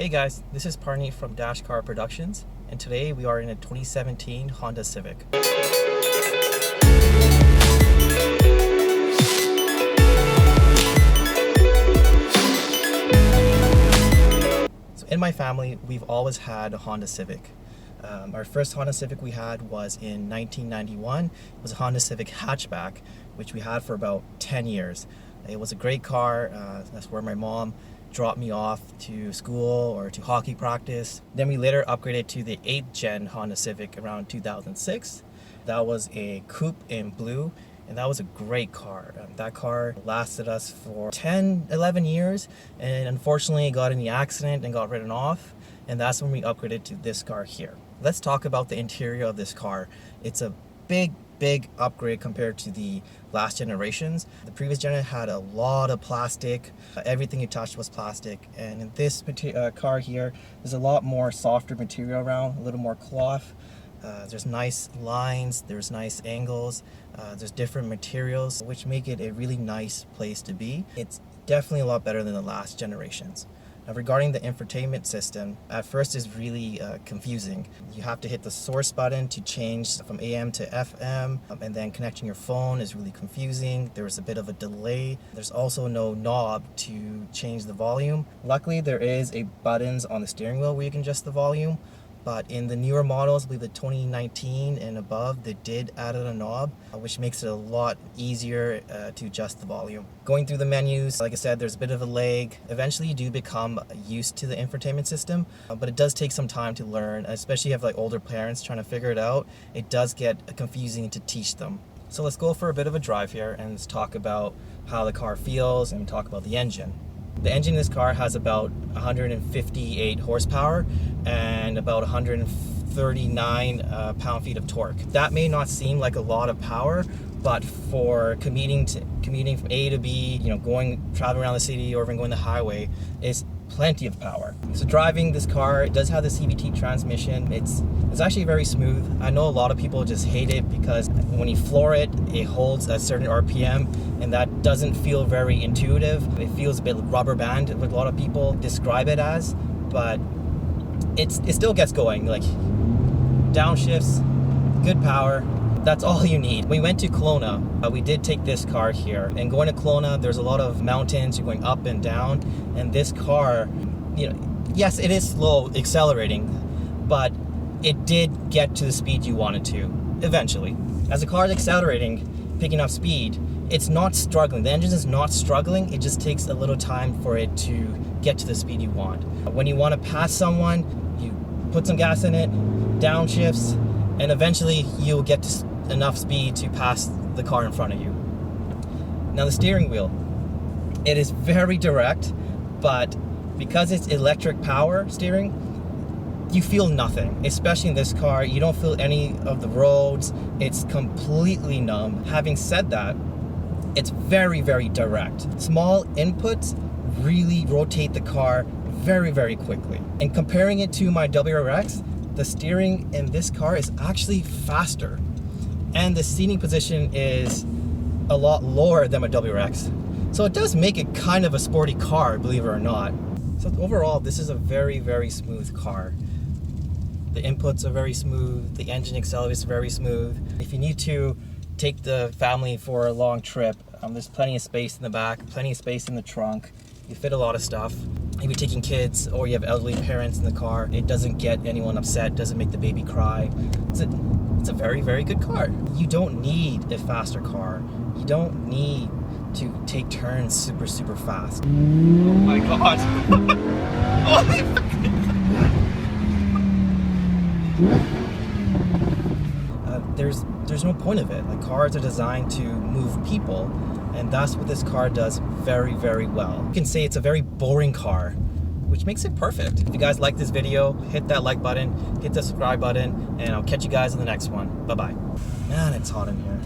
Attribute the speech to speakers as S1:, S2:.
S1: Hey guys, this is Parni from Dash Car Productions, and today we are in a 2017 Honda Civic. So in my family, we've always had a Honda Civic. Our first Honda Civic we had was in 1991. It was a Honda Civic hatchback, which we had for about 10 years. It was a great car. That's where my mom dropped me off to school or to hockey practice. Then we later upgraded to the 8th gen Honda Civic around 2006. That was a coupe in blue, and that was a great car. That car lasted us for 10-11 years, and unfortunately got in the accident and got written off, and that's when we upgraded to this car here. Let's talk about the interior of this car. It's a big upgrade compared to the last generations. The previous gen had a lot of plastic. Everything you touched was plastic, and in this car here, there's a lot more softer material around, a little more cloth. There's nice lines, there's nice angles, there's different materials, which make it a really nice place to be. It's definitely a lot better than the last generations. Now, regarding the infotainment system, at first it's really confusing. You have to hit the source button to change from AM to FM, and then connecting your phone is really confusing. There's a bit of a delay. There's also no knob to change the volume. Luckily, there is a buttons on the steering wheel where you can adjust the volume. But in the newer models, I believe the 2019 and above, they did add a knob, which makes it a lot easier to adjust the volume. Going through the menus, like I said, there's a bit of a lag. Eventually you do become used to the infotainment system, but it does take some time to learn, especially if you have like older parents trying to figure it out. It does get confusing to teach them. So let's go for a bit of a drive here and let's talk about how the car feels and talk about the engine. The engine in this car has about 158 horsepower and about 139 pound-feet of torque. That may not seem like a lot of power, but for commuting from A to B, traveling around the city or even going the highway, is plenty of power. So driving this car, it does have the CVT transmission. It's actually very smooth. I know a lot of people just hate it because when you floor it, it holds a certain RPM, and that doesn't feel very intuitive. It feels a bit rubber band, what a lot of people describe it as, but it still gets going. Like downshifts, good power. That's all you need. We went to Kelowna. We did take this car here, and going to Kelowna, there's a lot of mountains. You're going up and down, and this car, yes, it is slow accelerating, but it did get to the speed you wanted to eventually. As the car is accelerating, picking up speed, it's not struggling. The engine is not struggling. It just takes a little time for it to get to the speed you want. When you want to pass someone, you put some gas in it, downshifts, and eventually you'll get to enough speed to pass the car in front of you. Now the steering wheel, it is very direct, but because it's electric power steering, you feel nothing. Especially in this car, you don't feel any of the roads. It's completely numb. Having said that, it's very direct. Small inputs really rotate the car very quickly. And comparing it to my WRX, the steering in this car is actually faster, and the seating position is a lot lower than my WRX. So it does make it kind of a sporty car, believe it or not. So overall, this is a very smooth car. The inputs are very smooth, the engine accelerates very smooth. If you need to take the family for a long trip, there's plenty of space in the back, plenty of space in the trunk. You fit a lot of stuff. If you're taking kids or you have elderly parents in the car, it doesn't get anyone upset, doesn't make the baby cry. It's a very good car. You don't need a faster car. You don't need to take turns super fast. Oh my god. There's no point of it. Like, cars are designed to move people, and that's what this car does very well. You can say it's a very boring car, which makes it perfect. If you guys like this video, hit that like button, hit the subscribe button, and I'll catch you guys in the next one. Bye-bye. Man, it's hot in here.